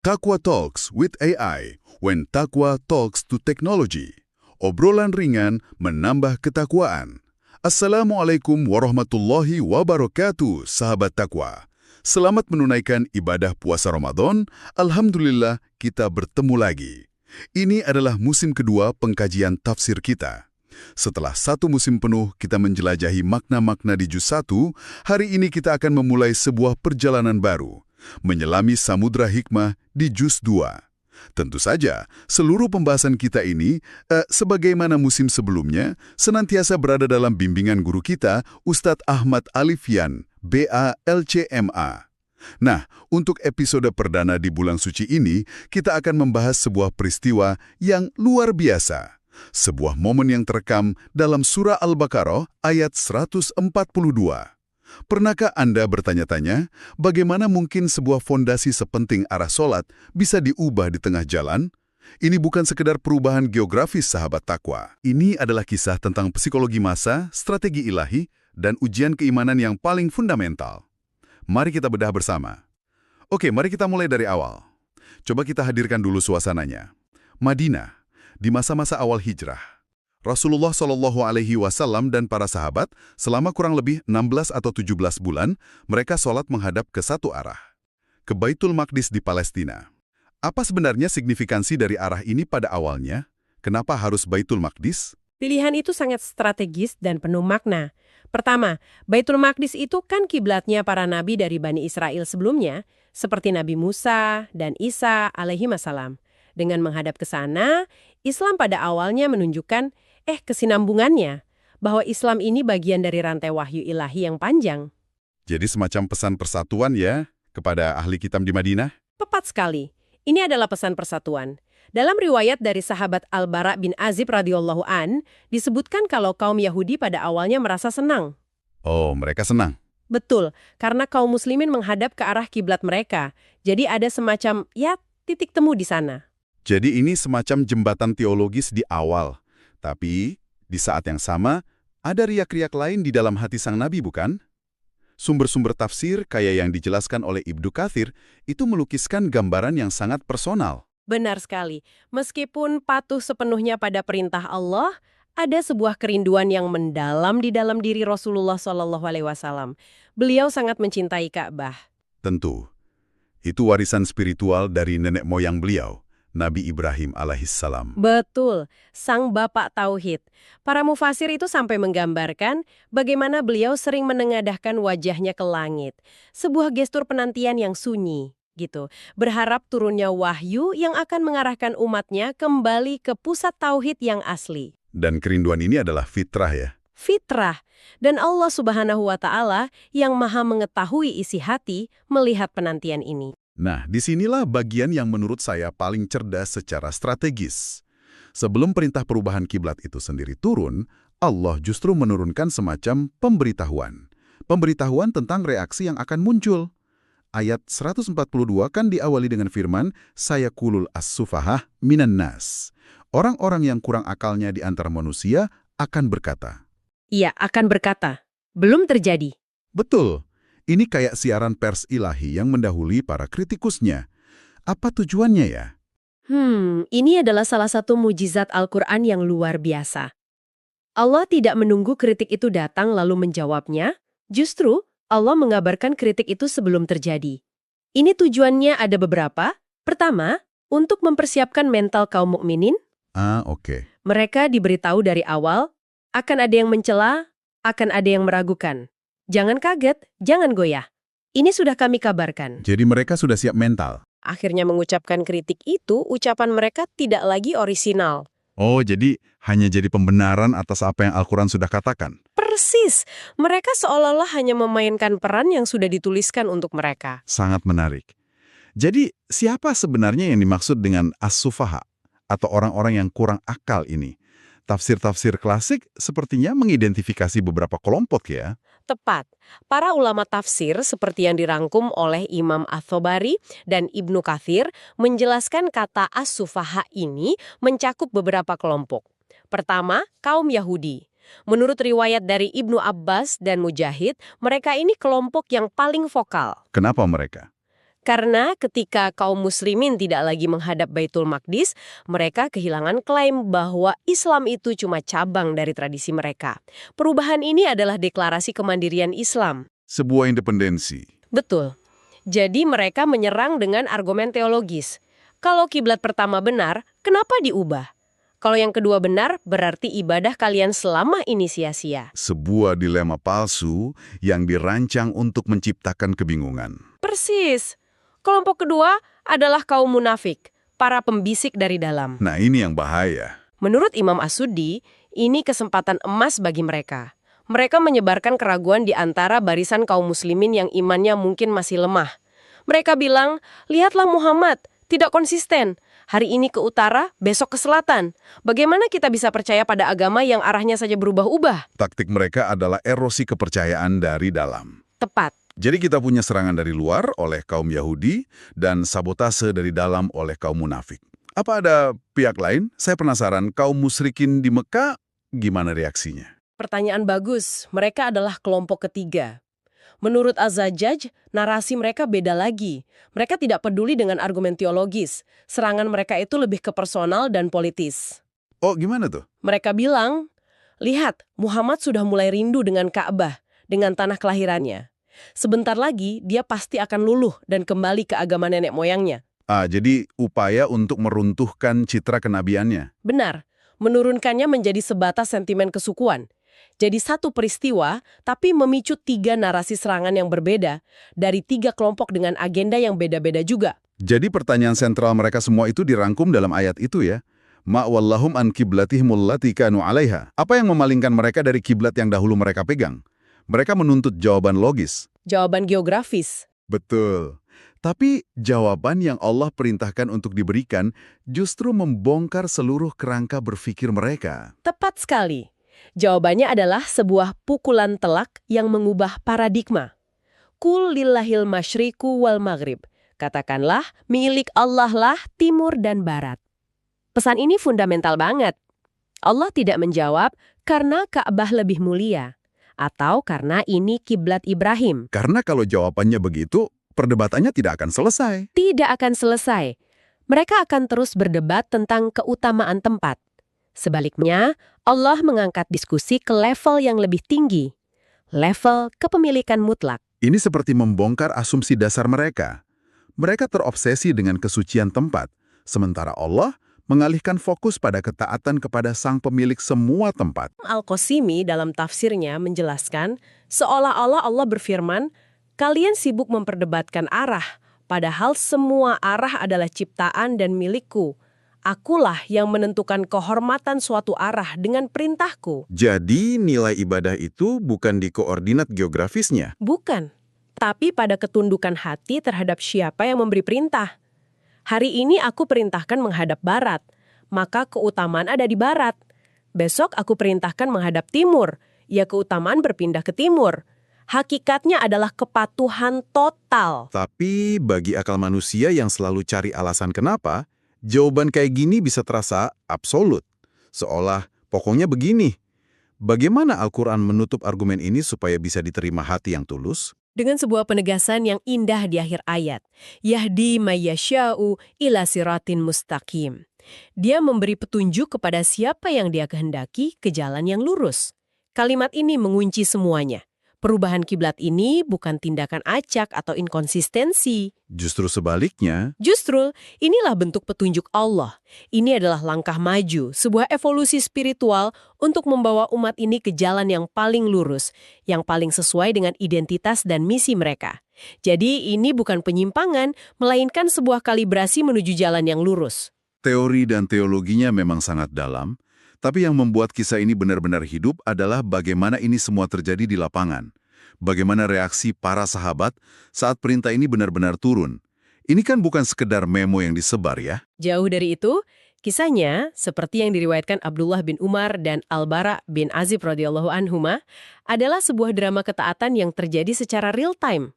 Taqwa Talks with AI, when Taqwa talks to technology. Obrolan ringan menambah ketakwaan. Assalamualaikum warahmatullahi wabarakatuh, sahabat Taqwa. Selamat menunaikan ibadah puasa Ramadan. Alhamdulillah kita bertemu lagi. Ini adalah musim kedua pengkajian tafsir kita. Setelah satu musim penuh kita menjelajahi makna-makna di juz 1, hari ini kita akan memulai sebuah perjalanan baru, menyelami samudra hikmah di juz 2. Tentu saja, seluruh pembahasan kita ini, sebagaimana musim sebelumnya, senantiasa berada dalam bimbingan guru kita, Ustadz Ahmad Alifian, BA LCMA. Nah, untuk episode perdana di bulan suci ini, kita akan membahas sebuah peristiwa yang luar biasa. Sebuah momen yang terekam dalam surah Al-Baqarah ayat 142. Pernahkah Anda bertanya-tanya, bagaimana mungkin sebuah fondasi sepenting arah solat bisa diubah di tengah jalan? Ini bukan sekedar perubahan geografis, sahabat Taqwa. Ini adalah kisah tentang psikologi massa, strategi ilahi, dan ujian keimanan yang paling fundamental. Mari kita bedah bersama. Oke, mari kita mulai dari awal. Coba kita hadirkan dulu suasananya. Madinah, di masa-masa awal hijrah. Rasulullah SAW dan para sahabat selama kurang lebih 16 atau 17 bulan, mereka sholat menghadap ke satu arah, ke Baitul Maqdis di Palestina. Apa sebenarnya signifikansi dari arah ini pada awalnya? Kenapa harus Baitul Maqdis? Pilihan itu sangat strategis dan penuh makna. Pertama, Baitul Maqdis itu kan kiblatnya para nabi dari Bani Israel sebelumnya, seperti Nabi Musa dan Isa alaihimassalam. Dengan menghadap ke sana, Islam pada awalnya menunjukkan kesinambungannya, bahwa Islam ini bagian dari rantai wahyu ilahi yang panjang. Jadi semacam pesan persatuan ya, kepada ahli kitab di Madinah? Tepat sekali. Ini adalah pesan persatuan. Dalam riwayat dari sahabat Al-Bara bin Azib radhiyallahu an, disebutkan kalau kaum Yahudi pada awalnya merasa senang. Oh, mereka senang? Betul, karena kaum muslimin menghadap ke arah kiblat mereka. Jadi ada semacam, titik temu di sana. Jadi ini semacam jembatan teologis di awal. Tapi, di saat yang sama, ada riak-riak lain di dalam hati sang nabi, bukan? Sumber-sumber tafsir, kayak yang dijelaskan oleh Ibnu Katsir, itu melukiskan gambaran yang sangat personal. Benar sekali. Meskipun patuh sepenuhnya pada perintah Allah, ada sebuah kerinduan yang mendalam di dalam diri Rasulullah SAW. Beliau sangat mencintai Ka'bah. Tentu. Itu warisan spiritual dari nenek moyang beliau, Nabi Ibrahim alaihissalam. Betul, sang bapak tauhid. Para mufasir itu sampai menggambarkan bagaimana beliau sering menengadahkan wajahnya ke langit. Sebuah gestur penantian yang sunyi, gitu. Berharap turunnya wahyu yang akan mengarahkan umatnya kembali ke pusat tauhid yang asli. Dan kerinduan ini adalah fitrah ya? Fitrah. Dan Allah Subhanahu wa Ta'ala yang maha mengetahui isi hati melihat penantian ini. Nah, disinilah bagian yang menurut saya paling cerdas secara strategis. Sebelum perintah perubahan kiblat itu sendiri turun, Allah justru menurunkan semacam pemberitahuan. Pemberitahuan tentang reaksi yang akan muncul. Ayat 142 kan diawali dengan firman, Sayaqulul as-sufahah minan nas. Orang-orang yang kurang akalnya di antara manusia akan berkata. Iya, akan berkata. Belum terjadi. Betul. Ini kayak siaran pers ilahi yang mendahului para kritikusnya. Apa tujuannya ya? Ini adalah salah satu mujizat Al-Quran yang luar biasa. Allah tidak menunggu kritik itu datang lalu menjawabnya. Justru, Allah mengabarkan kritik itu sebelum terjadi. Ini tujuannya ada beberapa. Pertama, untuk mempersiapkan mental kaum mukminin. Oke. Mereka diberitahu dari awal, akan ada yang mencela, akan ada yang meragukan. Jangan kaget, jangan goyah. Ini sudah kami kabarkan. Jadi mereka sudah siap mental? Akhirnya mengucapkan kritik itu, ucapan mereka tidak lagi orisinal. Oh, jadi hanya jadi pembenaran atas apa yang Al-Quran sudah katakan? Persis. Mereka seolah-olah hanya memainkan peran yang sudah dituliskan untuk mereka. Sangat menarik. Jadi, siapa sebenarnya yang dimaksud dengan as-sufaha atau orang-orang yang kurang akal ini? Tafsir-tafsir klasik sepertinya mengidentifikasi beberapa kelompok ya? Tepat. Para ulama tafsir seperti yang dirangkum oleh Imam Ats-Tsabari dan Ibnu Katsir menjelaskan kata as-sufaha ini mencakup beberapa kelompok. Pertama, kaum Yahudi. Menurut riwayat dari Ibnu Abbas dan Mujahid, mereka ini kelompok yang paling vokal. Kenapa mereka? Karena ketika kaum muslimin tidak lagi menghadap Baitul Maqdis, mereka kehilangan klaim bahwa Islam itu cuma cabang dari tradisi mereka. Perubahan ini adalah deklarasi kemandirian Islam. Sebuah independensi. Betul. Jadi mereka menyerang dengan argumen teologis. Kalau kiblat pertama benar, kenapa diubah? Kalau yang kedua benar, berarti ibadah kalian selama ini sia-sia. Sebuah dilema palsu yang dirancang untuk menciptakan kebingungan. Persis. Kelompok kedua adalah kaum munafik, para pembisik dari dalam. Nah, ini yang bahaya. Menurut Imam As-Suddi, ini kesempatan emas bagi mereka. Mereka menyebarkan keraguan di antara barisan kaum muslimin yang imannya mungkin masih lemah. Mereka bilang, lihatlah Muhammad, tidak konsisten. Hari ini ke utara, besok ke selatan. Bagaimana kita bisa percaya pada agama yang arahnya saja berubah-ubah? Taktik mereka adalah erosi kepercayaan dari dalam. Tepat. Jadi kita punya serangan dari luar oleh kaum Yahudi dan sabotase dari dalam oleh kaum munafik. Apa ada pihak lain? Saya penasaran, kaum musyrikin di Mekah, gimana reaksinya? Pertanyaan bagus. Mereka adalah kelompok ketiga. Menurut Az-Zajjaj, narasi mereka beda lagi. Mereka tidak peduli dengan argumen teologis. Serangan mereka itu lebih ke personal dan politis. Oh, gimana tuh? Mereka bilang, lihat, Muhammad sudah mulai rindu dengan Ka'bah, dengan tanah kelahirannya. Sebentar lagi, dia pasti akan luluh dan kembali ke agama nenek moyangnya. Jadi upaya untuk meruntuhkan citra kenabiannya. Benar, menurunkannya menjadi sebatas sentimen kesukuan. Jadi satu peristiwa, tapi memicu 3 narasi serangan yang berbeda dari 3 kelompok dengan agenda yang beda-beda juga. Jadi pertanyaan sentral mereka semua itu dirangkum dalam ayat itu ya. Ma'wallahum an kiblatihimul lati kanu 'alaiha. Apa yang memalingkan mereka dari kiblat yang dahulu mereka pegang? Mereka menuntut jawaban logis. Jawaban geografis. Betul. Tapi jawaban yang Allah perintahkan untuk diberikan justru membongkar seluruh kerangka berpikir mereka. Tepat sekali. Jawabannya adalah sebuah pukulan telak yang mengubah paradigma. Qul lillahil masyriqu wal maghrib. Katakanlah, milik Allah lah timur dan barat. Pesan ini fundamental banget. Allah tidak menjawab karena Ka'bah lebih mulia, atau karena ini kiblat Ibrahim. Karena kalau jawabannya begitu, perdebatannya tidak akan selesai. Tidak akan selesai. Mereka akan terus berdebat tentang keutamaan tempat. Sebaliknya, Allah mengangkat diskusi ke level yang lebih tinggi. Level kepemilikan mutlak. Ini seperti membongkar asumsi dasar mereka. Mereka terobsesi dengan kesucian tempat, sementara Allah mengalihkan fokus pada ketaatan kepada sang pemilik semua tempat. Al-Qasimi dalam tafsirnya menjelaskan, seolah-olah Allah berfirman, kalian sibuk memperdebatkan arah, padahal semua arah adalah ciptaan dan milikku. Akulah yang menentukan kehormatan suatu arah dengan perintahku. Jadi nilai ibadah itu bukan di koordinat geografisnya. Bukan, tapi pada ketundukan hati terhadap siapa yang memberi perintah. Hari ini aku perintahkan menghadap barat, maka keutamaan ada di barat. Besok aku perintahkan menghadap timur, ya keutamaan berpindah ke timur. Hakikatnya adalah kepatuhan total. Tapi bagi akal manusia yang selalu cari alasan kenapa, jawaban kayak gini bisa terasa absolut. Seolah pokoknya begini. Bagaimana Al-Quran menutup argumen ini supaya bisa diterima hati yang tulus? Dengan sebuah penegasan yang indah di akhir ayat. Yahdi mayyasya'u ila siratin mustaqim. Dia memberi petunjuk kepada siapa yang dia kehendaki ke jalan yang lurus. Kalimat ini mengunci semuanya. Perubahan kiblat ini bukan tindakan acak atau inkonsistensi. Justru sebaliknya. Justru, inilah bentuk petunjuk Allah. Ini adalah langkah maju, sebuah evolusi spiritual untuk membawa umat ini ke jalan yang paling lurus, yang paling sesuai dengan identitas dan misi mereka. Jadi ini bukan penyimpangan, melainkan sebuah kalibrasi menuju jalan yang lurus. Teori dan teologinya memang sangat dalam. Tapi yang membuat kisah ini benar-benar hidup adalah bagaimana ini semua terjadi di lapangan. Bagaimana reaksi para sahabat saat perintah ini benar-benar turun. Ini kan bukan sekedar memo yang disebar ya. Jauh dari itu, kisahnya seperti yang diriwayatkan Abdullah bin Umar dan Al-Bara bin Azib radhiyallahu anhuma adalah sebuah drama ketaatan yang terjadi secara real time.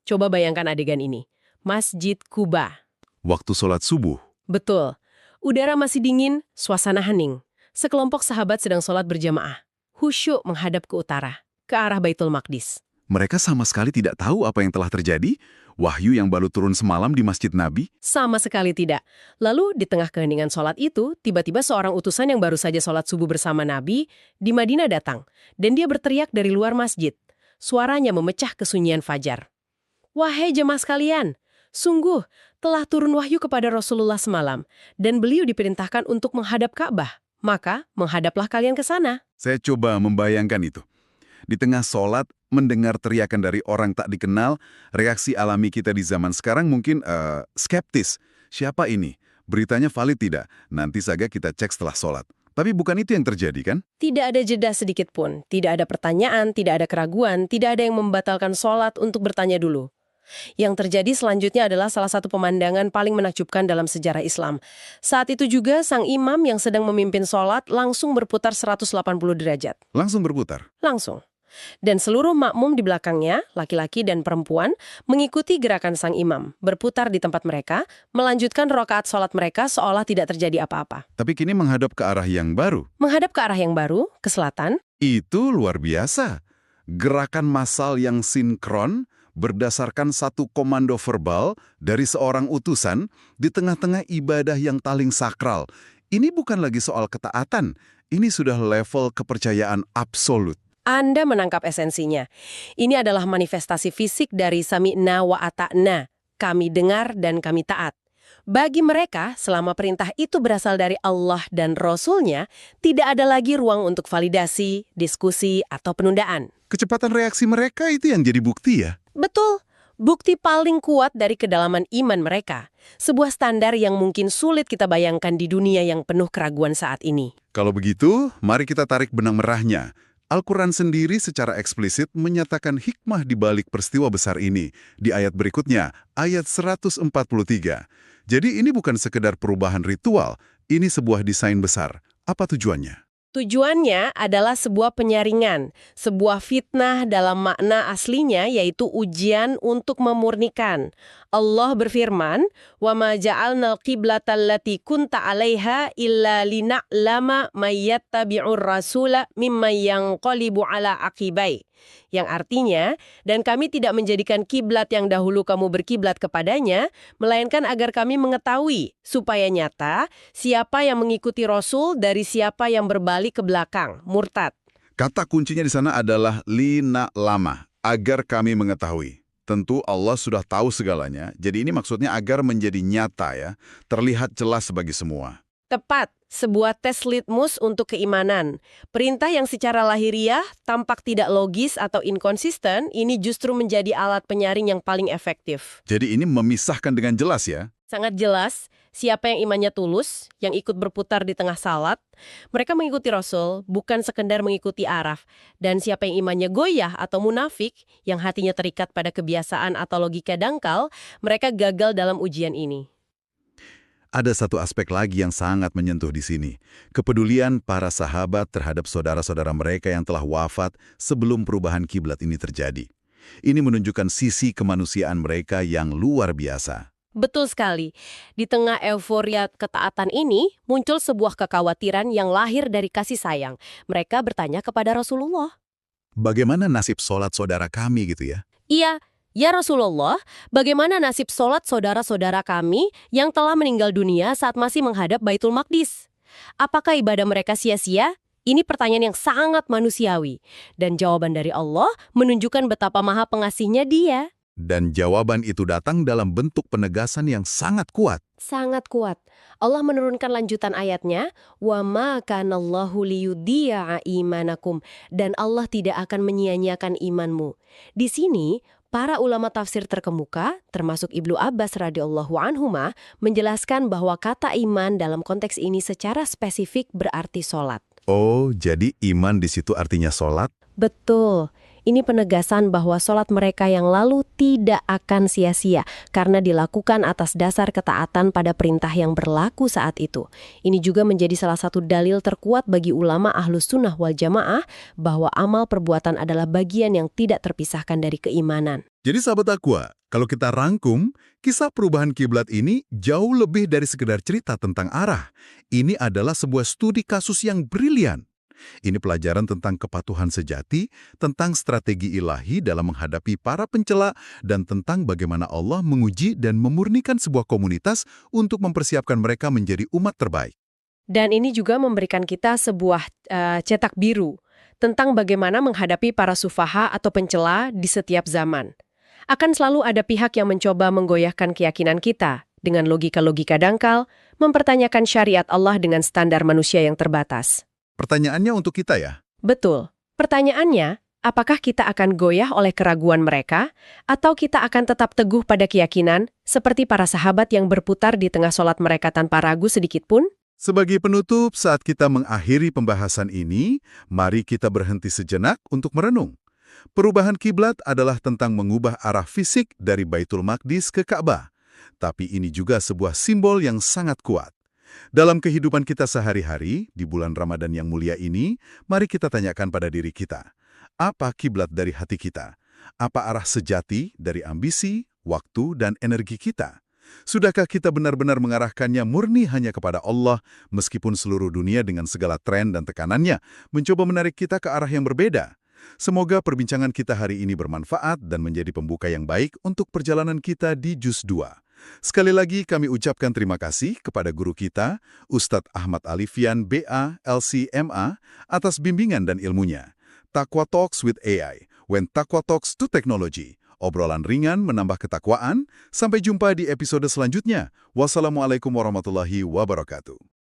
Coba bayangkan adegan ini. Masjid Quba. Waktu sholat subuh. Betul. Udara masih dingin, suasana hening. Sekelompok sahabat sedang sholat berjamaah. Khusyuk menghadap ke utara, ke arah Baitul Maqdis. Mereka sama sekali tidak tahu apa yang telah terjadi, Wahyu yang baru turun semalam di Masjid Nabi? Sama sekali tidak. Lalu di tengah keheningan sholat itu, tiba-tiba seorang utusan yang baru saja sholat subuh bersama Nabi di Madinah datang. Dan dia berteriak dari luar masjid. Suaranya memecah kesunyian fajar. Wahai jemaah sekalian, sungguh telah turun wahyu kepada Rasulullah semalam. Dan beliau diperintahkan untuk menghadap Ka'bah. Maka menghadaplah kalian ke sana. Saya coba membayangkan itu. Di tengah sholat, mendengar teriakan dari orang tak dikenal, reaksi alami kita di zaman sekarang mungkin skeptis. Siapa ini? Beritanya valid tidak? Nanti saja kita cek setelah sholat. Tapi bukan itu yang terjadi, kan? Tidak ada jeda sedikit pun. Tidak ada pertanyaan, tidak ada keraguan, tidak ada yang membatalkan sholat untuk bertanya dulu. Yang terjadi selanjutnya adalah salah satu pemandangan paling menakjubkan dalam sejarah Islam. Saat itu juga sang imam yang sedang memimpin sholat langsung berputar 180 derajat. Langsung berputar. Langsung. Dan seluruh makmum di belakangnya, laki-laki dan perempuan, mengikuti gerakan sang imam, berputar di tempat mereka, melanjutkan rakaat sholat mereka seolah tidak terjadi apa-apa. Tapi kini menghadap ke arah yang baru. Menghadap ke arah yang baru, ke selatan. Itu luar biasa. Gerakan massal yang sinkron berdasarkan satu komando verbal dari seorang utusan di tengah-tengah ibadah yang paling sakral. Ini bukan lagi soal ketaatan, ini sudah level kepercayaan absolut. Anda menangkap esensinya. Ini adalah manifestasi fisik dari sami'na wa ata'na. Kami dengar dan kami taat. Bagi mereka, selama perintah itu berasal dari Allah dan Rasul-Nya, tidak ada lagi ruang untuk validasi, diskusi, atau penundaan. Kecepatan reaksi mereka itu yang jadi bukti ya? Betul. Bukti paling kuat dari kedalaman iman mereka. Sebuah standar yang mungkin sulit kita bayangkan di dunia yang penuh keraguan saat ini. Kalau begitu, mari kita tarik benang merahnya. Al-Quran sendiri secara eksplisit menyatakan hikmah di balik peristiwa besar ini. Di ayat berikutnya, ayat 143. Jadi ini bukan sekedar perubahan ritual, ini sebuah desain besar. Apa tujuannya? Tujuannya adalah sebuah penyaringan, sebuah fitnah dalam makna aslinya yaitu ujian untuk memurnikan. Allah berfirman, وَمَا جَعَلْنَا الْقِبْلَةَ الَّتِي كُنْتَ عَلَيْهَا إِلَّا لِنَعْلَمَ مَن يَتَّبِعُ الرَّسُولَ مِمَّن يَنقَلِبُ عَلَى عَقِبَيْهِ. Yang artinya, dan kami tidak menjadikan kiblat yang dahulu kamu berkiblat kepadanya, melainkan agar kami mengetahui, supaya nyata, siapa yang mengikuti Rasul dari siapa yang berbalik ke belakang, murtad. Kata kuncinya di sana adalah lina lama, agar kami mengetahui. Tentu Allah sudah tahu segalanya, jadi ini maksudnya agar menjadi nyata ya, terlihat jelas bagi semua. Tepat, sebuah tes litmus untuk keimanan. Perintah yang secara lahiriah tampak tidak logis atau inkonsisten, ini justru menjadi alat penyaring yang paling efektif. Jadi ini memisahkan dengan jelas ya? Sangat jelas, siapa yang imannya tulus, yang ikut berputar di tengah salat, mereka mengikuti Rasul, bukan sekedar mengikuti araf. Dan siapa yang imannya goyah atau munafik, yang hatinya terikat pada kebiasaan atau logika dangkal, mereka gagal dalam ujian ini. Ada satu aspek lagi yang sangat menyentuh di sini. Kepedulian para sahabat terhadap saudara-saudara mereka yang telah wafat sebelum perubahan kiblat ini terjadi. Ini menunjukkan sisi kemanusiaan mereka yang luar biasa. Betul sekali. Di tengah euforia ketaatan ini, muncul sebuah kekhawatiran yang lahir dari kasih sayang. Mereka bertanya kepada Rasulullah. Bagaimana nasib sholat saudara kami gitu ya? Iya, ya Rasulullah, bagaimana nasib sholat saudara-saudara kami yang telah meninggal dunia saat masih menghadap Baitul Maqdis? Apakah ibadah mereka sia-sia? Ini pertanyaan yang sangat manusiawi. Dan jawaban dari Allah menunjukkan betapa maha pengasihnya Dia. Dan jawaban itu datang dalam bentuk penegasan yang sangat kuat. Sangat kuat. Allah menurunkan lanjutan ayatnya, وَمَا كَانَ اللَّهُ لِيُضِيعَ إِيمَانَكُمْ, dan Allah tidak akan menyia-nyiakan imanmu. Di sini, para ulama tafsir terkemuka, termasuk Ibnu Abbas radhiyallahu anhuma, menjelaskan bahwa kata iman dalam konteks ini secara spesifik berarti sholat. Oh, jadi iman di situ artinya sholat? Betul. Ini penegasan bahwa sholat mereka yang lalu tidak akan sia-sia karena dilakukan atas dasar ketaatan pada perintah yang berlaku saat itu. Ini juga menjadi salah satu dalil terkuat bagi ulama Ahlus Sunnah wal Jamaah bahwa amal perbuatan adalah bagian yang tidak terpisahkan dari keimanan. Jadi sahabat Taqwa, kalau kita rangkum, kisah perubahan kiblat ini jauh lebih dari sekedar cerita tentang arah. Ini adalah sebuah studi kasus yang brilian. Ini pelajaran tentang kepatuhan sejati, tentang strategi ilahi dalam menghadapi para pencela, dan tentang bagaimana Allah menguji dan memurnikan sebuah komunitas untuk mempersiapkan mereka menjadi umat terbaik. Dan ini juga memberikan kita sebuah cetak biru tentang bagaimana menghadapi para sufaha atau pencela di setiap zaman. Akan selalu ada pihak yang mencoba menggoyahkan keyakinan kita dengan logika-logika dangkal, mempertanyakan syariat Allah dengan standar manusia yang terbatas. Pertanyaannya untuk kita ya? Betul. Pertanyaannya, apakah kita akan goyah oleh keraguan mereka, atau kita akan tetap teguh pada keyakinan, seperti para sahabat yang berputar di tengah sholat mereka tanpa ragu sedikit pun? Sebagai penutup, saat kita mengakhiri pembahasan ini, mari kita berhenti sejenak untuk merenung. Perubahan kiblat adalah tentang mengubah arah fisik dari Baitul Maqdis ke Ka'bah. Tapi ini juga sebuah simbol yang sangat kuat. Dalam kehidupan kita sehari-hari, di bulan Ramadan yang mulia ini, mari kita tanyakan pada diri kita, apa kiblat dari hati kita? Apa arah sejati dari ambisi, waktu, dan energi kita? Sudahkah kita benar-benar mengarahkannya murni hanya kepada Allah, meskipun seluruh dunia dengan segala tren dan tekanannya mencoba menarik kita ke arah yang berbeda? Semoga perbincangan kita hari ini bermanfaat dan menjadi pembuka yang baik untuk perjalanan kita di Juz 2. Sekali lagi kami ucapkan terima kasih kepada guru kita, Ustadz Ahmad Alifian, BA, LC, MA, atas bimbingan dan ilmunya. Taqwa Talks with AI, when Taqwa Talks to Technology. Obrolan ringan menambah ketakwaan. Sampai jumpa di episode selanjutnya. Wassalamualaikum warahmatullahi wabarakatuh.